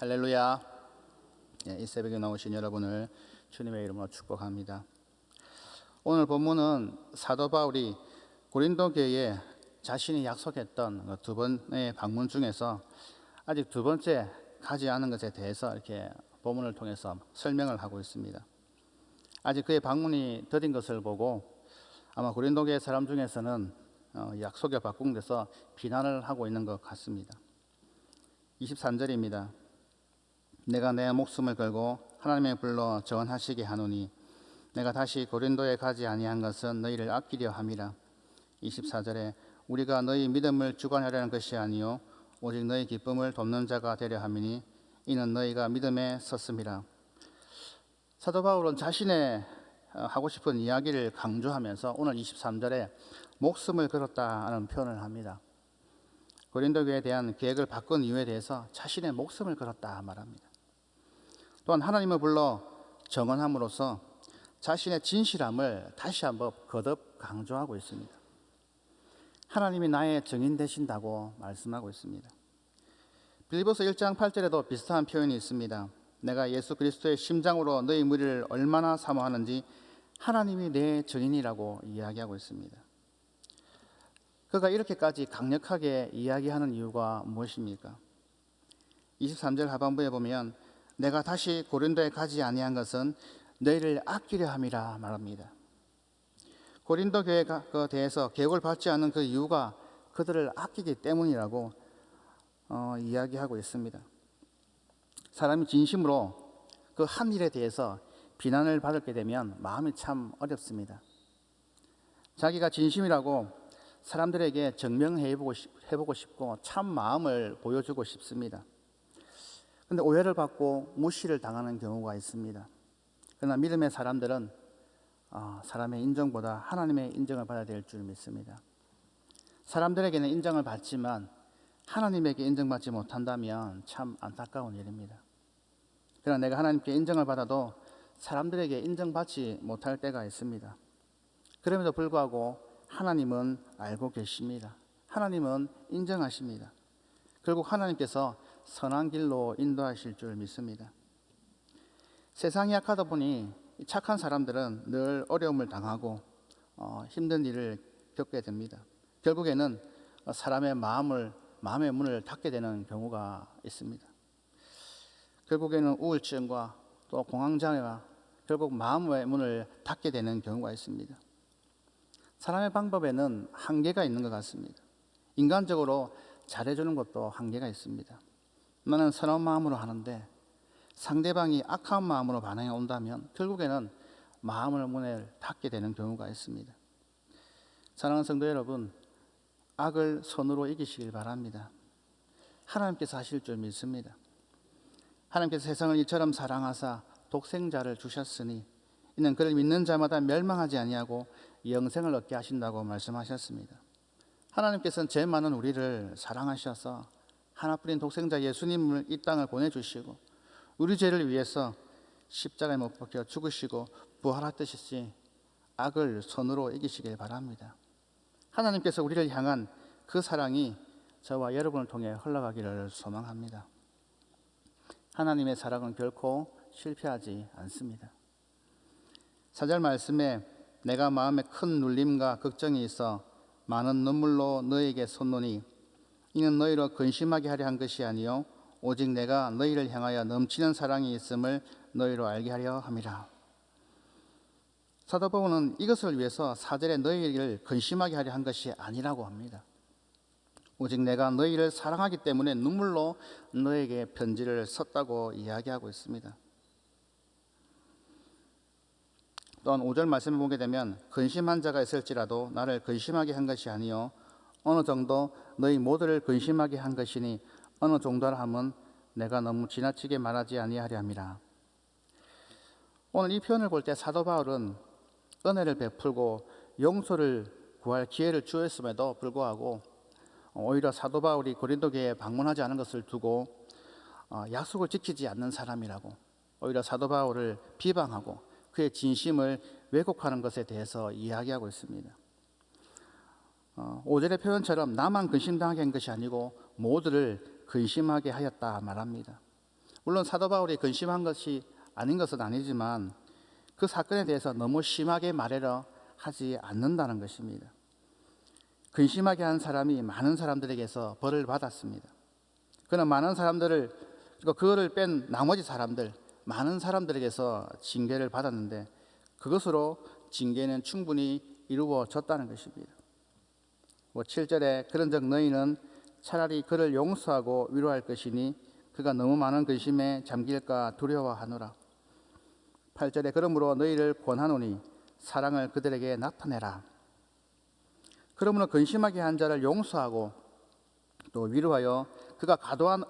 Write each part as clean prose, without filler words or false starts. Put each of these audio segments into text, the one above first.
할렐루야. 이 새벽에 나오신 여러분을 주님의 이름으로 축복합니다. 오늘 본문은 사도 바울이 고린도 교회에 자신이 약속했던 그 두 번의 방문 중에서 아직 두 번째 가지 않은 것에 대해서 이렇게 본문을 통해서 설명을 하고 있습니다. 아직 그의 방문이 더딘 것을 보고 아마 고린도 교회 사람 중에서는 약속에 바꾼 데서 비난을 하고 있는 것 같습니다. 23절입니다. 내가 내 목숨을 걸고 하나님의 불로 전하시게 하노니 내가 다시 고린도에 가지 아니한 것은 너희를 아끼려 함이라. 24절에 우리가 너희 믿음을 주관하려는 것이 아니요 오직 너희 기쁨을 돕는 자가 되려 함이니 이는 너희가 믿음에 섰음이라. 사도 바울은 자신의 하고 싶은 이야기를 강조하면서 오늘 23절에 목숨을 걸었다는 표현을 합니다. 고린도 교회에 대한 계획을 바꾼 이유에 대해서 자신의 목숨을 걸었다 말합니다. 또한 하나님을 불러 정언함으로써 자신의 진실함을 다시 한번 거듭 강조하고 있습니다. 하나님이 나의 증인 되신다고 말씀하고 있습니다. 빌립보서 1장 8절에도 비슷한 표현이 있습니다. 내가 예수 그리스도의 심장으로 너희 무리를 얼마나 사모하는지 하나님이 내 증인이라고 이야기하고 있습니다. 그가 이렇게까지 강력하게 이야기하는 이유가 무엇입니까? 23절 하반부에 보면 내가 다시 고린도에 가지 아니한 것은 너희를 아끼려 함이라 말합니다. 고린도 교회에 대해서 계획을 받지 않은 그 이유가 그들을 아끼기 때문이라고 이야기하고 있습니다. 사람이 진심으로 그 한 일에 대해서 비난을 받게 되면 마음이 참 어렵습니다. 자기가 진심이라고 사람들에게 증명해보고 싶고 참 마음을 보여주고 싶습니다. 그런데 오해를 받고 무시를 당하는 경우가 있습니다. 그러나 믿음의 사람들은 사람의 인정보다 하나님의 인정을 받아야 될 줄 믿습니다. 사람들에게는 인정을 받지만 하나님에게 인정받지 못한다면 참 안타까운 일입니다. 그러나 내가 하나님께 인정을 받아도 사람들에게 인정받지 못할 때가 있습니다. 그럼에도 불구하고 하나님은 알고 계십니다. 하나님은 인정하십니다. 결국 하나님께서 선한 길로 인도하실 줄 믿습니다. 세상이 약하다 보니 착한 사람들은 늘 어려움을 당하고 힘든 일을 겪게 됩니다. 결국에는 사람의 마음의 문을 닫게 되는 경우가 있습니다. 결국에는 우울증과 또 공황장애와 결국 마음의 문을 닫게 되는 경우가 있습니다. 사람의 방법에는 한계가 있는 것 같습니다. 인간적으로 잘해주는 것도 한계가 있습니다. 나는 선한 마음으로 하는데 상대방이 악한 마음으로 반응해 온다면 결국에는 마음의 문을 닫게 되는 경우가 있습니다. 사랑하는 성도 여러분, 악을 선으로 이기시길 바랍니다. 하나님께서 하실 줄 믿습니다. 하나님께서 세상을 이처럼 사랑하사 독생자를 주셨으니 이는 그를 믿는 자마다 멸망하지 아니하고 영생을 얻게 하신다고 말씀하셨습니다. 하나님께서는 죄 많은 우리를 사랑하셔서 하나뿐인 독생자 예수님을 이 땅을 보내주시고 우리 죄를 위해서 십자가에 못 박혀 죽으시고 부활하듯이 악을 손으로 이기시길 바랍니다. 하나님께서 우리를 향한 그 사랑이 저와 여러분을 통해 흘러가기를 소망합니다. 하나님의 사랑은 결코 실패하지 않습니다. 4절 말씀에 내가 마음에 큰 눌림과 걱정이 있어 많은 눈물로 너에게 솟노니 이는 너희로 근심하게 하려 한 것이 아니요 오직 내가 너희를 향하여 넘치는 사랑이 있음을 너희로 알게 하려 함이라. 사도 바울은 이것을 위해서 4절에 너희를 근심하게 하려 한 것이 아니라고 합니다. 오직 내가 너희를 사랑하기 때문에 눈물로 너에게 편지를 썼다고 이야기하고 있습니다. 또한 5절 말씀을 보게 되면 근심한 자가 있을지라도 나를 근심하게 한 것이 아니요 어느 정도 너희 모두를 근심하게 한 것이니 어느 정도라 함은 내가 너무 지나치게 말하지 아니하려 함이라. 오늘 이 표현을 볼 때 사도 바울은 은혜를 베풀고 용서를 구할 기회를 주었음에도 불구하고 오히려 사도 바울이 고린도 교회에 방문하지 않은 것을 두고 약속을 지키지 않는 사람이라고 오히려 사도 바울을 비방하고 그의 진심을 왜곡하는 것에 대해서 이야기하고 있습니다. 5절의 표현처럼 나만 근심당하게 한 것이 아니고 모두를 근심하게 하였다 말합니다. 물론 사도 바울이 근심한 것이 아닌 것은 아니지만 그 사건에 대해서 너무 심하게 말하려 하지 않는다는 것입니다. 근심하게 한 사람이 많은 사람들에게서 벌을 받았습니다. 그는 많은 사람들을, 그리고 그거를 뺀 나머지 사람들, 많은 사람들에게서 징계를 받았는데 그것으로 징계는 충분히 이루어졌다는 것입니다. 7절에 그런즉 너희는 차라리 그를 용서하고 위로할 것이니 그가 너무 많은 근심에 잠길까 두려워하노라. 8절에 그러므로 너희를 권하노니 사랑을 그들에게 나타내라. 그러므로 근심하게 한 자를 용서하고 또 위로하여 그가 과도한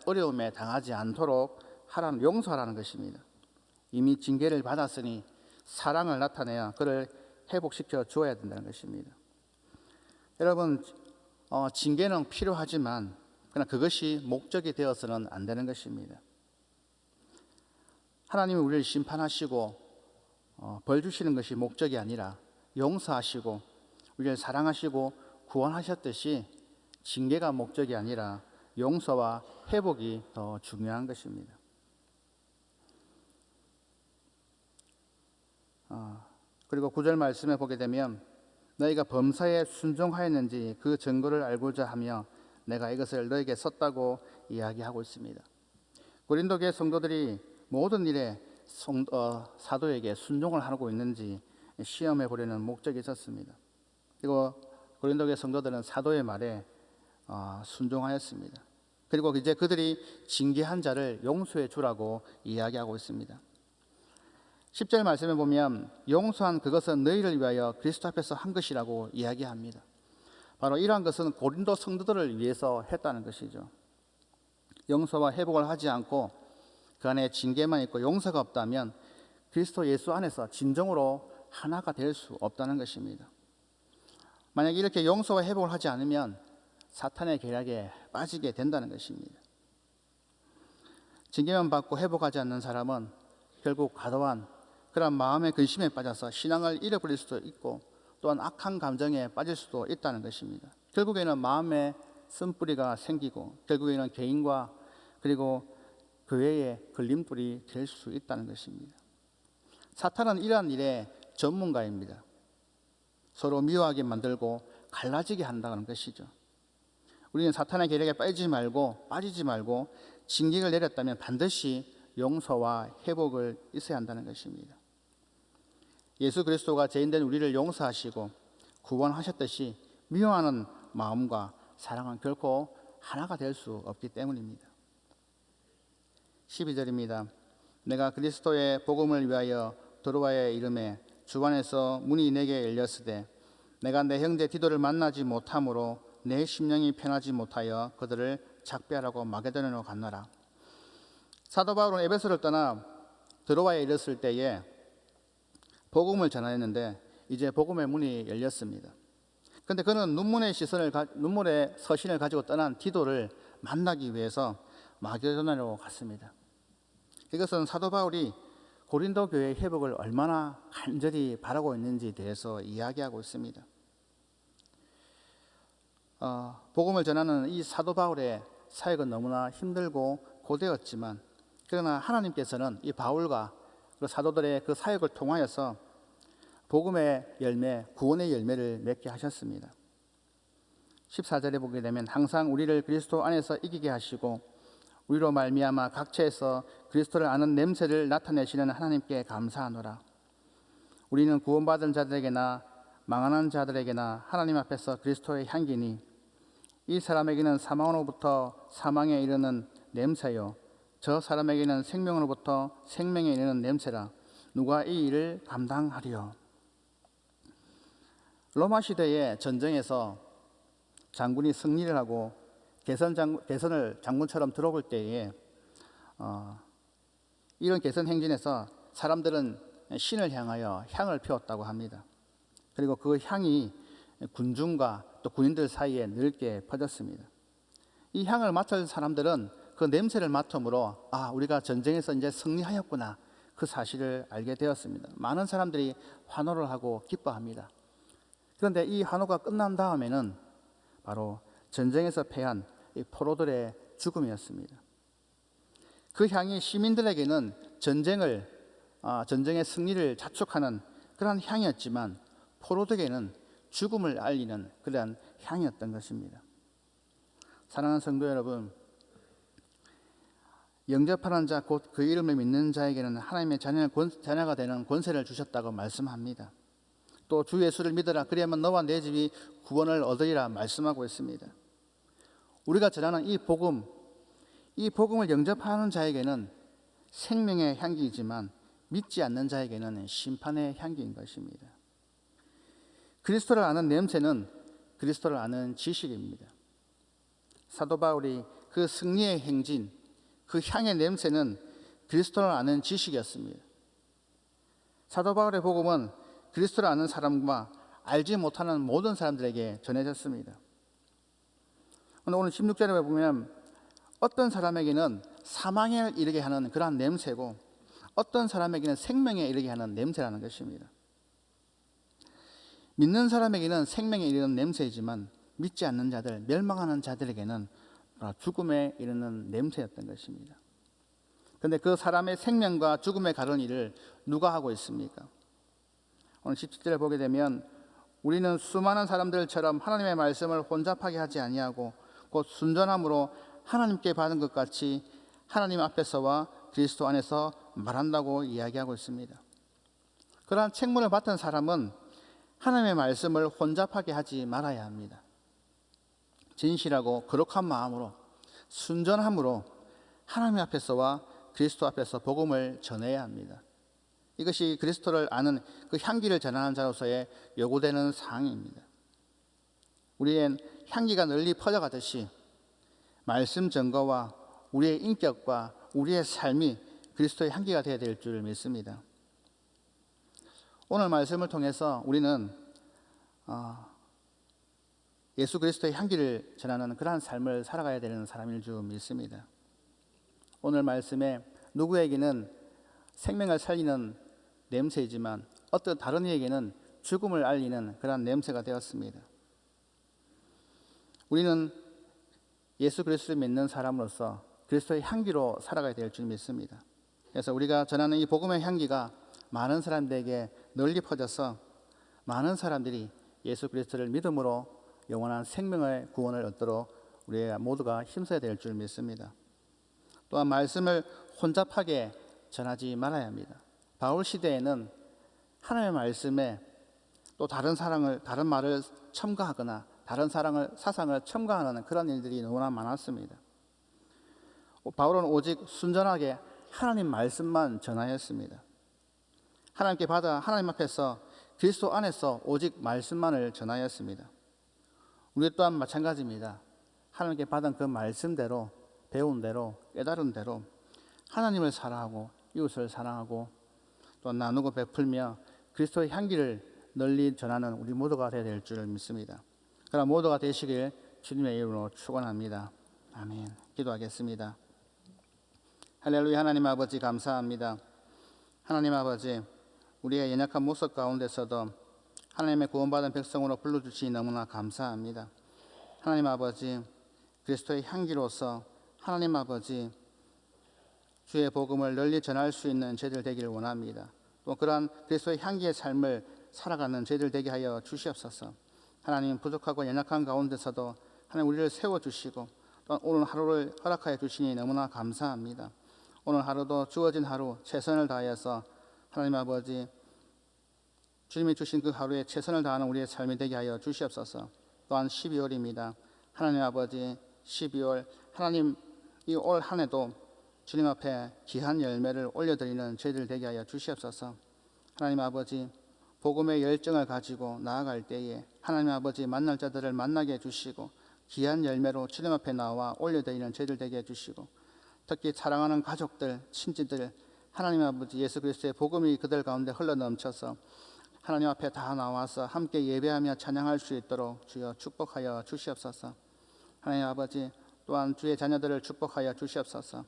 어려움에 당하지 않도록 용서하라는 것입니다. 이미 징계를 받았으니 사랑을 나타내야 그를 회복시켜 주어야 된다는 것입니다. 여러분, 징계는 필요하지만 그러나 그것이 목적이 되어서는 안 되는 것입니다. 하나님이 우리를 심판하시고 벌 주시는 것이 목적이 아니라 용서하시고 우리를 사랑하시고 구원하셨듯이 징계가 목적이 아니라 용서와 회복이 더 중요한 것입니다. 그리고 9절 말씀에 보게 되면 너희가 범사에 순종하였는지 그 증거를 알고자 하며 내가 이것을 너에게 썼다고 이야기하고 있습니다. 고린도 교회 성도들이 모든 일에 사도에게 순종을 하고 있는지 시험해 보려는 목적이 있었습니다. 그리고 고린도 교회 성도들은 사도의 말에 순종하였습니다. 그리고 이제 그들이 징계한 자를 용서해 주라고 이야기하고 있습니다. 10절 말씀에 보면 용서한 그것은 너희를 위하여 그리스도 앞에서 한 것이라고 이야기합니다. 바로 이러한 것은 고린도 성도들을 위해서 했다는 것이죠. 용서와 회복을 하지 않고 그 안에 징계만 있고 용서가 없다면 그리스도 예수 안에서 진정으로 하나가 될 수 없다는 것입니다. 만약 이렇게 용서와 회복을 하지 않으면 사탄의 계략에 빠지게 된다는 것입니다. 징계만 받고 회복하지 않는 사람은 결국 과도한 그런 마음의 근심에 빠져서 신앙을 잃어버릴 수도 있고 또한 악한 감정에 빠질 수도 있다는 것입니다. 결국에는 마음에 쓴뿌리가 생기고 결국에는 개인과 그리고 교회의 걸림돌이 될 수 있다는 것입니다. 사탄은 이러한 일의 전문가입니다. 서로 미워하게 만들고 갈라지게 한다는 것이죠. 우리는 사탄의 계략에 빠지지 말고 징계를 내렸다면 반드시 용서와 회복을 있어야 한다는 것입니다. 예수 그리스도가 죄인된 우리를 용서하시고 구원하셨듯이 미워하는 마음과 사랑은 결코 하나가 될 수 없기 때문입니다. 12절입니다. 내가 그리스도의 복음을 위하여 도로아에 이름에 주 안에서 문이 내게 열렸으되 내가 내 형제 디도를 만나지 못하므로 내 심령이 편하지 못하여 그들을 작별하고 마게도냐로 갔노라. 사도 바울은 에베소를 떠나 도로아에 이르렀을 때에 복음을 전하였는데 이제 복음의 문이 열렸습니다. 그런데 그는 눈물의 서신을 가지고 떠난 디도를 만나기 위해서 마게도냐로 갔습니다. 이것은 사도 바울이 고린도 교회의 회복을 얼마나 간절히 바라고 있는지에 대해서 이야기하고 있습니다. 복음을 전하는 이 사도 바울의 사역은 너무나 힘들고 고되었지만 그러나 하나님께서는 이 바울과 그 사도들의 그 사역을 통하여서 복음의 열매, 구원의 열매를 맺게 하셨습니다. 14절에 보게 되면 항상 우리를 그리스도 안에서 이기게 하시고 우리로 말미암아 각처에서 그리스도를 아는 냄새를 나타내시는 하나님께 감사하노라. 우리는 구원받은 자들에게나 망하는 자들에게나 하나님 앞에서 그리스도의 향기니 이 사람에게는 사망으로부터 사망에 이르는 냄새요 저 사람에게는 생명으로부터 생명에 이르는 냄새라. 누가 이 일을 감당하리요. 로마 시대의 전쟁에서 장군이 승리를 하고 개선을 장군처럼 들어올 때에 이런 개선 행진에서 사람들은 신을 향하여 향을 피웠다고 합니다. 그리고 그 향이 군중과 또 군인들 사이에 넓게 퍼졌습니다. 이 향을 맡을 사람들은 그 냄새를 맡음으로 우리가 전쟁에서 이제 승리하였구나 그 사실을 알게 되었습니다. 많은 사람들이 환호를 하고 기뻐합니다. 그런데 이 환호가 끝난 다음에는 바로 전쟁에서 패한 이 포로들의 죽음이었습니다. 그 향이 시민들에게는 전쟁의 승리를 자축하는 그러한 향이었지만 포로들에게는 죽음을 알리는 그러한 향이었던 것입니다. 사랑하는 성도 여러분, 영접하는 자 곧 그 이름을 믿는 자에게는 하나님의 자녀가 되는 권세를 주셨다고 말씀합니다. 또 주 예수를 믿어라 그리하면 너와 내 집이 구원을 얻으리라 말씀하고 있습니다. 우리가 전하는 이 복음을 영접하는 자에게는 생명의 향기이지만 믿지 않는 자에게는 심판의 향기인 것입니다. 그리스도를 아는 냄새는 그리스도를 아는 지식입니다. 사도 바울이 그 승리의 행진, 그 향의 냄새는 그리스도를 아는 지식이었습니다. 사도 바울의 복음은 그리스도를 아는 사람과 알지 못하는 모든 사람들에게 전해졌습니다. 오늘 16절에 보면 어떤 사람에게는 사망에 이르게 하는 그러한 냄새고 어떤 사람에게는 생명에 이르게 하는 냄새라는 것입니다. 믿는 사람에게는 생명에 이르는 냄새이지만 믿지 않는 자들, 멸망하는 자들에게는 죽음에 이르는 냄새였던 것입니다. 그런데 그 사람의 생명과 죽음에 가는 일을 누가 하고 있습니까? 오늘 17절을 보게 되면 우리는 수많은 사람들처럼 하나님의 말씀을 혼잡하게 하지 아니하고 곧 순전함으로 하나님께 받은 것 같이 하나님 앞에서와 그리스도 안에서 말한다고 이야기하고 있습니다. 그러한 책무를 맡은 사람은 하나님의 말씀을 혼잡하게 하지 말아야 합니다. 진실하고 거룩한 마음으로 순전함으로 하나님 앞에서와 그리스도 앞에서 복음을 전해야 합니다. 이것이 그리스도를 아는 그 향기를 전하는 자로서의 요구되는 사항입니다. 우리의 향기가 널리 퍼져가듯이 말씀 전거와 우리의 인격과 우리의 삶이 그리스도의 향기가 되어야 될 줄 믿습니다. 오늘 말씀을 통해서 우리는 예수 그리스도의 향기를 전하는 그러한 삶을 살아가야 되는 사람일 줄 믿습니다. 오늘 말씀에 누구에게는 생명을 살리는 냄새이지만 어떤 다른 이에게는 죽음을 알리는 그러한 냄새가 되었습니다. 우리는 예수 그리스도를 믿는 사람으로서 그리스도의 향기로 살아가야 될 줄 믿습니다. 그래서 우리가 전하는 이 복음의 향기가 많은 사람들에게 널리 퍼져서 많은 사람들이 예수 그리스도를 믿음으로 영원한 생명의 구원을 얻도록 우리 모두가 힘써야 될 줄 믿습니다. 또한 말씀을 혼잡하게 전하지 말아야 합니다. 바울 시대에는 하나님의 말씀에 또 다른 말을 첨가하거나 다른 사상을 첨가하는 그런 일들이 너무나 많았습니다. 바울은 오직 순전하게 하나님 말씀만 전하였습니다. 하나님께 받아 하나님 앞에서 그리스도 안에서 오직 말씀만을 전하였습니다. 우리 또한 마찬가지입니다. 하나님께 받은 그 말씀대로 배운 대로 깨달은 대로 하나님을 사랑하고 이웃을 사랑하고 또 나누고 베풀며 그리스도의 향기를 널리 전하는 우리 모두가 되어야 될 줄 믿습니다. 그러나 모두가 되시길 주님의 이름으로 축원합니다. 아멘. 기도하겠습니다. 할렐루야. 하나님 아버지 감사합니다. 하나님 아버지, 우리의 연약한 모습 가운데서도 하나님의 구원받은 백성으로 불러주시니 너무나 감사합니다. 하나님 아버지, 그리스도의 향기로서 하나님 아버지 주의 복음을 널리 전할 수 있는 저희들 되기를 원합니다. 또 그러한 그리스도의 향기의 삶을 살아가는 저희들 되게 하여 주시옵소서. 하나님, 부족하고 연약한 가운데서도 하나님 우리를 세워주시고 또 오늘 하루를 허락하여 주시니 너무나 감사합니다. 오늘 하루도 주어진 하루 최선을 다하여서 하나님 아버지 주님이 주신 그 하루에 최선을 다하는 우리의 삶이 되게 하여 주시옵소서. 또한 12월입니다. 하나님 아버지 12월 하나님 이 올 한 해도 주님 앞에 귀한 열매를 올려드리는 저희들 되게 하여 주시옵소서. 하나님 아버지 복음의 열정을 가지고 나아갈 때에 하나님 아버지 만날 자들을 만나게 해주시고 귀한 열매로 주님 앞에 나와 올려드리는 저희들 되게 해주시고 특히 사랑하는 가족들, 친지들 하나님 아버지 예수 그리스도의 복음이 그들 가운데 흘러넘쳐서 하나님 앞에 다 나와서 함께 예배하며 찬양할 수 있도록 주여 축복하여 주시옵소서. 하나님 아버지 또한 주의 자녀들을 축복하여 주시옵소서.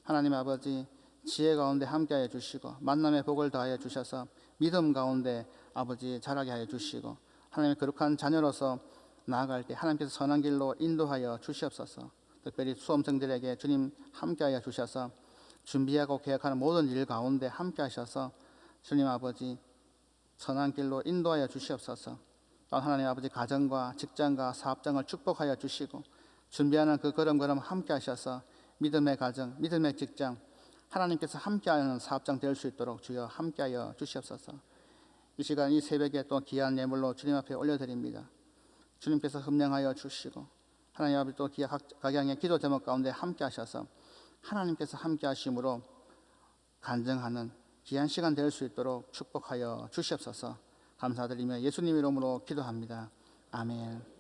하나님 아버지 지혜 가운데 함께하여 주시고 만남의 복을 더하여 주셔서 믿음 가운데 아버지 자라게 하여 주시고 하나님의 거룩한 자녀로서 나아갈 때 하나님께서 선한 길로 인도하여 주시옵소서. 특별히 수험생들에게 주님 함께하여 주셔서 준비하고 계획하는 모든 일 가운데 함께 하셔서 주님 아버지 선한 길로 인도하여 주시옵소서. 또한 하나님 아버지 가정과 직장과 사업장을 축복하여 주시고 준비하는 그 걸음걸음 함께 하셔서 믿음의 가정, 믿음의 직장, 하나님께서 함께하는 사업장 될 수 있도록 주여 함께하여 주시옵소서. 이 시간 이 새벽에 또 귀한 예물로 주님 앞에 올려드립니다. 주님께서 흠령하여 주시고 하나님 아버지 또 각양의 기도 제목 가운데 함께하셔서 하나님께서 함께하심으로 간증하는 귀한 시간 될 수 있도록 축복하여 주시옵소서. 감사드리며 예수님 이름으로 기도합니다. 아멘.